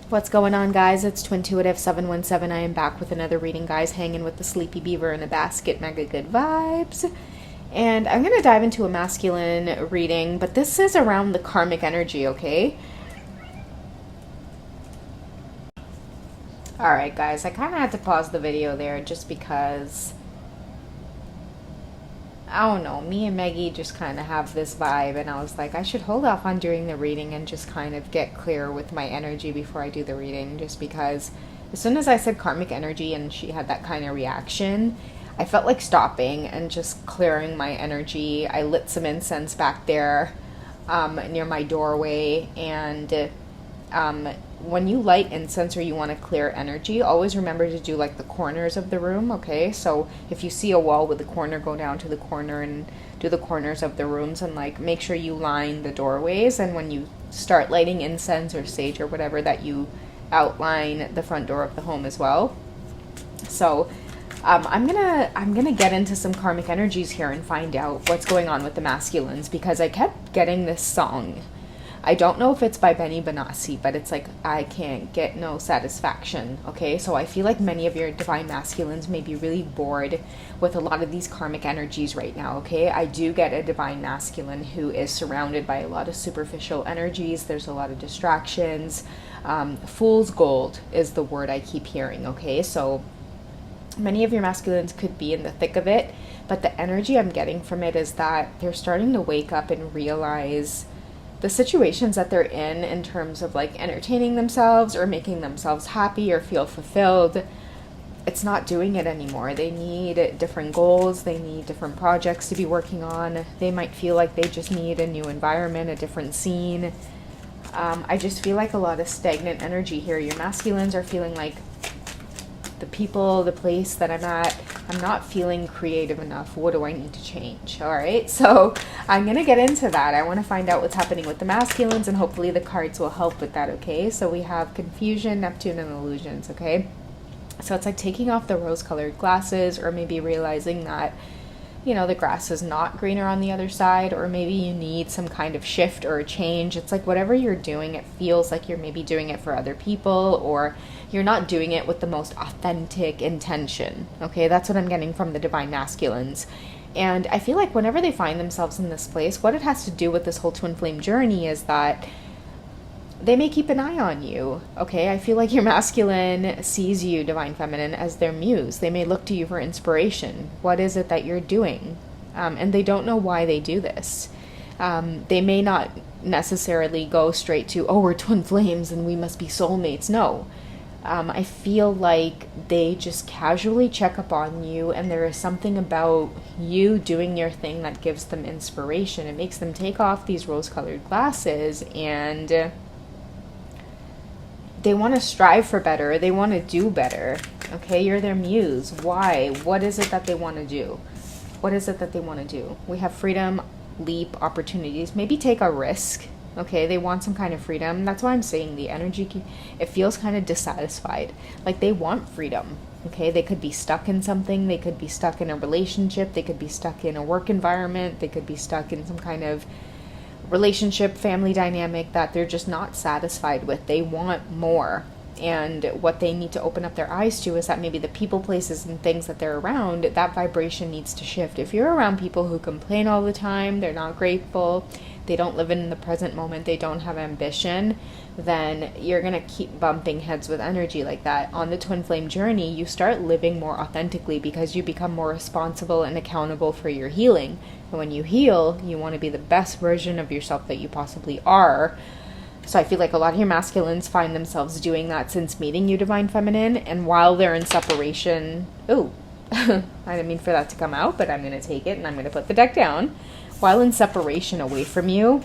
What's going on, guys? It's Twintuitive717. I am back with another reading, guys. Hanging with the sleepy beaver in a basket. Mega good vibes. And I'm going to dive into a masculine reading, but this is around the karmic energy, okay? Alright, guys. I kind of had to pause the video there just because, I don't know, me and Maggie just kind of have this vibe, and I was like, I should hold off on doing the reading and just kind of get clear with my energy before I do the reading, just because as soon as I said karmic energy and she had that kind of reaction, I felt like stopping and just clearing my energy. I lit some incense back there near my doorway, and when you light incense or you want to clear energy, always remember to do like the corners of the room, okay? So if you see a wall with a corner, go down to the corner and do the corners of the rooms, and like make sure you line the doorways. And when you start lighting incense or sage or whatever, that you outline the front door of the home as well. So I'm gonna get into some karmic energies here and find out what's going on with the masculines, because I kept getting this song. I don't know if it's by Benny Benassi, but it's like, I can't get no satisfaction, okay? So I feel like many of your divine masculines may be really bored with a lot of these karmic energies right now, okay? I do get a divine masculine who is surrounded by a lot of superficial energies. There's a lot of distractions. Fool's gold is the word I keep hearing, okay? So many of your masculines could be in the thick of it, but the energy I'm getting from it is that they're starting to wake up and realize the situations that they're in terms of like entertaining themselves or making themselves happy or feel fulfilled, it's not doing it anymore. They need different goals. They need different projects to be working on. They might feel like they just need a new environment, a different scene. I just feel like a lot of stagnant energy here. Your masculines are feeling like, the people, the place that I'm at, I'm not feeling creative enough. What do I need to change? All right, so I'm going to get into that. I want to find out what's happening with the masculines, and hopefully the cards will help with that, okay? So we have confusion, Neptune, and illusions, okay? So it's like taking off the rose-colored glasses, or maybe realizing that, you know, the grass is not greener on the other side, or maybe you need some kind of shift or a change. It's like whatever you're doing, it feels like you're maybe doing it for other people, or you're not doing it with the most authentic intention. Okay, that's what I'm getting from the divine masculines. And I feel like whenever they find themselves in this place, what it has to do with this whole twin flame journey is that they may keep an eye on you, okay? I feel like your masculine sees you, divine feminine, as their muse. They may look to you for inspiration. What is it that you're doing? And they don't know why they do this. They may not necessarily go straight to, oh, we're twin flames and we must be soulmates. No. I feel like they just casually check up on you, and there is something about you doing your thing that gives them inspiration. It makes them take off these rose-colored glasses, and they want to strive for better. They want to do better. Okay, you're their muse. Why? What is it that they want to do? What is it that they want to do? We have freedom, leap, opportunities. Maybe take a risk. Okay, they want some kind of freedom. That's why I'm saying the energy, it feels kind of dissatisfied. Like they want freedom. Okay, they could be stuck in something. They could be stuck in a relationship. They could be stuck in a work environment. They could be stuck in some kind of relationship, family dynamic that they're just not satisfied with. They want more. And what they need to open up their eyes to is that maybe the people, places, and things that they're around, that vibration needs to shift. If you're around people who complain all the time, they're not grateful, they don't live in the present moment, they don't have ambition, then you're going to keep bumping heads with energy like that. On the twin flame journey, you start living more authentically because you become more responsible and accountable for your healing. And when you heal, you want to be the best version of yourself that you possibly are. So I feel like a lot of your masculines find themselves doing that since meeting you, divine feminine. And while they're in separation, I didn't mean for that to come out, but I'm going to take it and I'm going to put the deck down. While in separation away from you,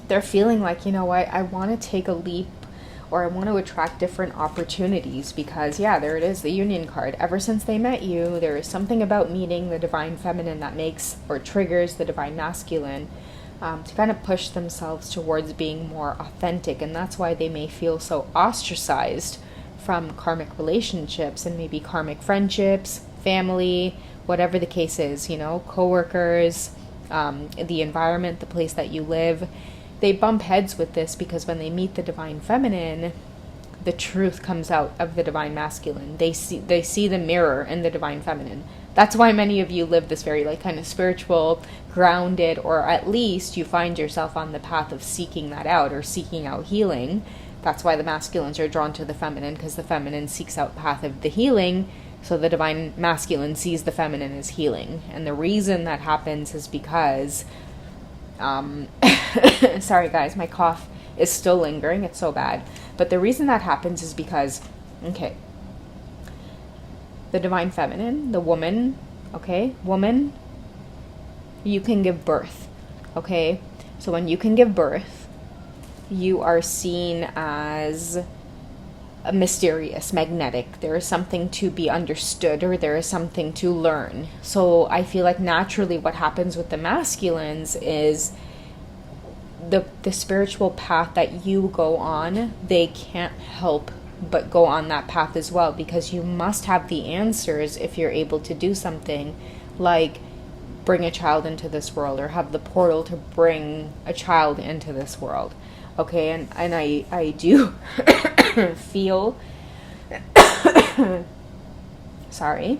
they're feeling like, you know what, I want to take a leap, or I want to attract different opportunities, because yeah, there it is, the union card. Ever since they met you, there is something about meeting the divine feminine that makes or triggers the divine masculine to kind of push themselves towards being more authentic. And that's why they may feel so ostracized from karmic relationships and maybe karmic friendships, family, whatever the case is, you know, coworkers, the environment, the place that you live. They bump heads with this because when they meet the divine feminine, the truth comes out of the divine masculine. They see the mirror in the divine feminine. That's why many of you live this very like kind of spiritual, grounded, or at least you find yourself on the path of seeking that out or seeking out healing. That's why the masculines are drawn to the feminine, because the feminine seeks out the path of the healing. So the divine masculine sees the feminine as healing. And the reason that happens is because, sorry guys, my cough is still lingering. It's so bad. But the reason that happens is because, okay, the divine feminine, the woman, okay, woman, you can give birth, okay? So when you can give birth, you are seen as a mysterious, magnetic. There is something to be understood, or there is something to learn. So I feel like naturally what happens with the masculines is the spiritual path that you go on, they can't help but go on that path as well, because you must have the answers if you're able to do something like bring a child into this world, or have the portal to bring a child into this world. Okay, and I do feel sorry,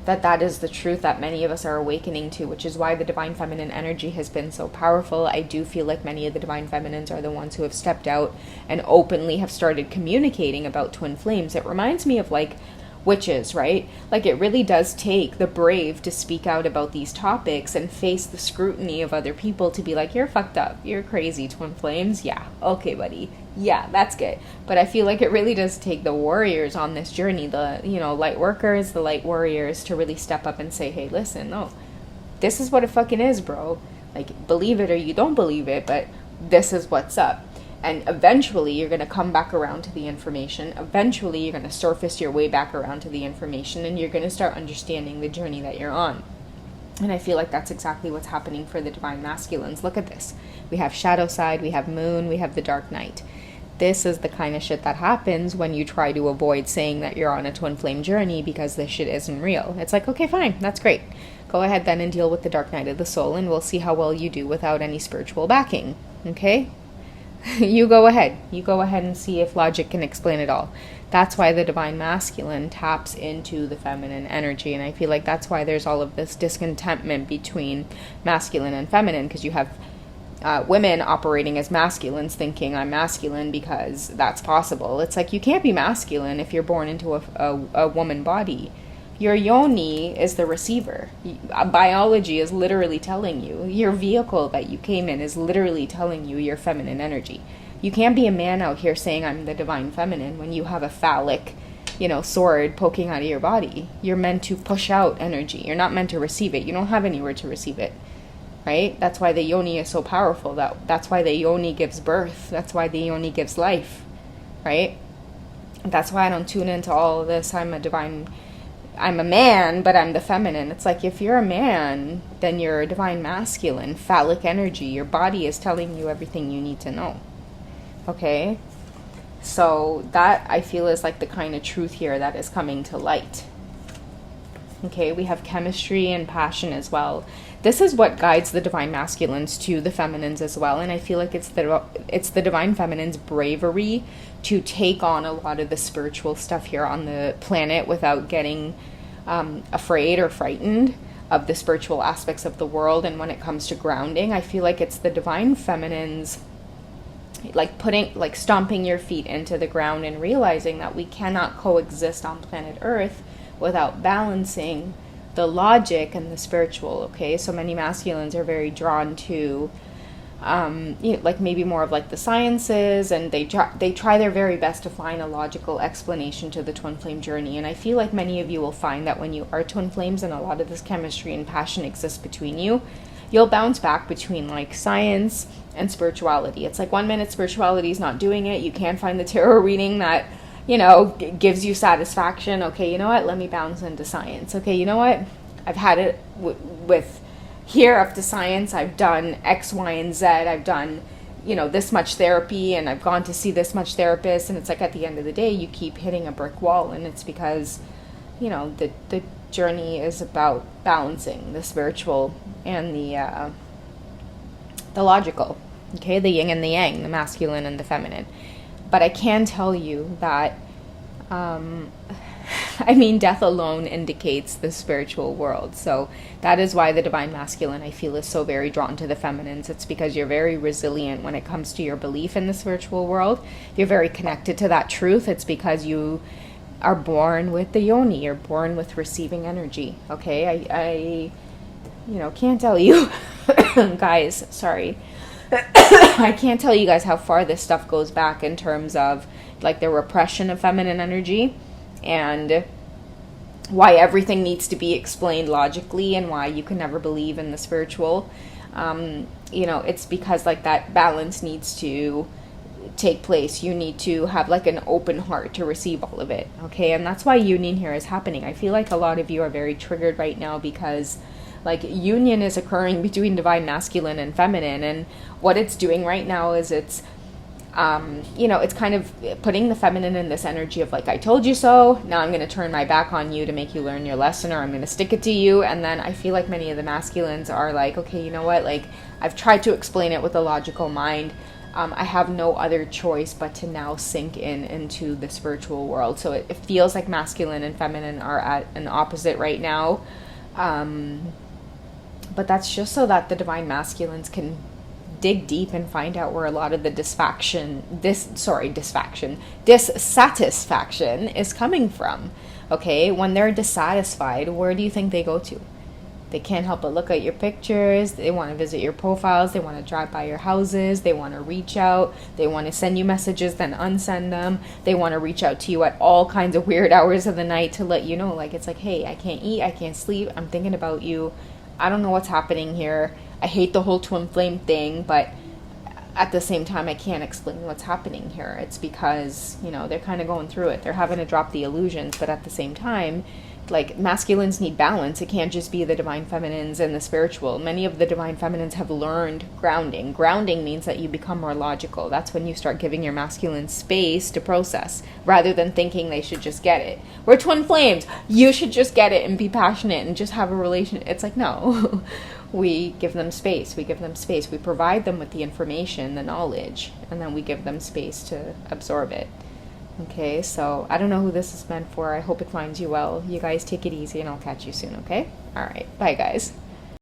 that is the truth that many of us are awakening to, which is why the divine feminine energy has been so powerful. I do feel like many of the divine feminines are the ones who have stepped out and openly have started communicating about twin flames. It reminds me of like witches, right? Like it really does take the brave to speak out about these topics and face the scrutiny of other people to be like, you're fucked up, you're crazy, twin flames. Yeah, okay, buddy. Yeah, that's good. But I feel like it really does take the warriors on this journey, the, you know, light workers, the light warriors, to really step up and say, hey, listen, no, this is what it fucking is, bro. Like, believe it or you don't believe it, but this is what's up. And eventually you're going to come back around to the information. Eventually you're going to surface your way back around to the information, and you're going to start understanding the journey that you're on. And I feel like that's exactly what's happening for the divine masculines. Look at this. We have shadow side, we have moon, we have the dark night. This is the kind of shit that happens when you try to avoid saying that you're on a twin flame journey, because this shit isn't real. It's like, okay, fine, that's great. Go ahead then and deal with the dark night of the soul, and we'll see how well you do without any spiritual backing. Okay? You go ahead and see if logic can explain it all. That's why the divine masculine taps into the feminine energy, and I feel like that's why there's all of this discontentment between masculine and feminine, because you have women operating as masculines thinking I'm masculine because that's possible. It's like, you can't be masculine if you're born into a woman body. Your yoni is the receiver. Biology is literally telling you. Your vehicle that you came in is literally telling you your feminine energy. You can't be a man out here saying I'm the divine feminine when you have a phallic, sword poking out of your body. You're meant to push out energy. You're not meant to receive it. You don't have anywhere to receive it, right? That's why the yoni is so powerful. That's why the yoni gives birth. That's why the yoni gives life, right? That's why I don't tune into all of this. I'm a man, but I'm the feminine. It's like, if you're a man, then you're a divine masculine, phallic energy. Your body is telling you everything you need to know. Okay? So that, I feel, is like the kind of truth here that is coming to light. Okay, we have chemistry and passion as well. This is what guides the divine masculines to the feminines as well, and I feel like it's the divine feminine's bravery to take on a lot of the spiritual stuff here on the planet without getting afraid or frightened of the spiritual aspects of the world. And when it comes to grounding, I feel like it's the divine feminines stomping your feet into the ground and realizing that we cannot coexist on planet Earth without balancing the logic and the spiritual. Okay, so many masculines are very drawn to maybe more of like the sciences, and they try their very best to find a logical explanation to the twin flame journey. And I feel like many of you will find that when you are twin flames and a lot of this chemistry and passion exists between you, you'll bounce back between like science and spirituality. It's like 1 minute spirituality is not doing it. You can't find the tarot reading that gives you satisfaction. Okay, you know what? Let me bounce into science. Okay, you know what? I've had it with here up to science. I've done X, Y, and Z. I've done, this much therapy, and I've gone to see this much therapist. And it's like, at the end of the day, you keep hitting a brick wall. And it's because, the journey is about balancing the spiritual and the logical. Okay, the yin and the yang, the masculine and the feminine. But I can tell you that, I mean, death alone indicates the spiritual world. So that is why the divine masculine, I feel, is so very drawn to the feminines. It's because you're very resilient when it comes to your belief in the spiritual world. You're very connected to that truth. It's because you are born with the yoni. You're born with receiving energy. Okay, I can't tell you, guys, sorry. I can't tell you guys how far this stuff goes back in terms of like the repression of feminine energy, and why everything needs to be explained logically, and why you can never believe in the spiritual. It's because like that balance needs to take place. You need to have like an open heart to receive all of it. Okay, and that's why union here is happening. I feel like a lot of you are very triggered right now because like union is occurring between divine masculine and feminine, and what it's doing right now is it's it's kind of putting the feminine in this energy of like, I told you so, now I'm going to turn my back on you to make you learn your lesson, or I'm going to stick it to you. And then I feel like many of the masculines are like, okay, you know what, like I've tried to explain it with a logical mind. I have no other choice but to now sink into the spiritual world. So it feels like masculine and feminine are at an opposite right now. But that's just so that the divine masculines can dig deep and find out where a lot of the dissatisfaction is coming from. Okay, when they're dissatisfied, where do you think they go to? They can't help but look at your pictures. They want to visit your profiles. They want to drive by your houses. They want to reach out. They want to send you messages, then unsend them. They want to reach out to you at all kinds of weird hours of the night to let you know, like, it's like, hey, I can't eat, I can't sleep, I'm thinking about you. I don't know what's happening here. I hate the whole twin flame thing, but at the same time, I can't explain what's happening here. It's because, they're kind of going through it. They're having to drop the illusions, but at the same time, like, masculines need balance. It can't just be the divine feminines and the spiritual. Many of the divine feminines have learned grounding. Grounding means that you become more logical. That's when you start giving your masculine space to process, rather than thinking they should just get it. We're twin flames. You should just get it and be passionate and just have a relationship. It's like, no. We give them space. We give them space. We provide them with the information, the knowledge, and then we give them space to absorb it. Okay, so I don't know who this is meant for. I hope it finds you well. You guys take it easy, and I'll catch you soon, okay? All right, bye, guys.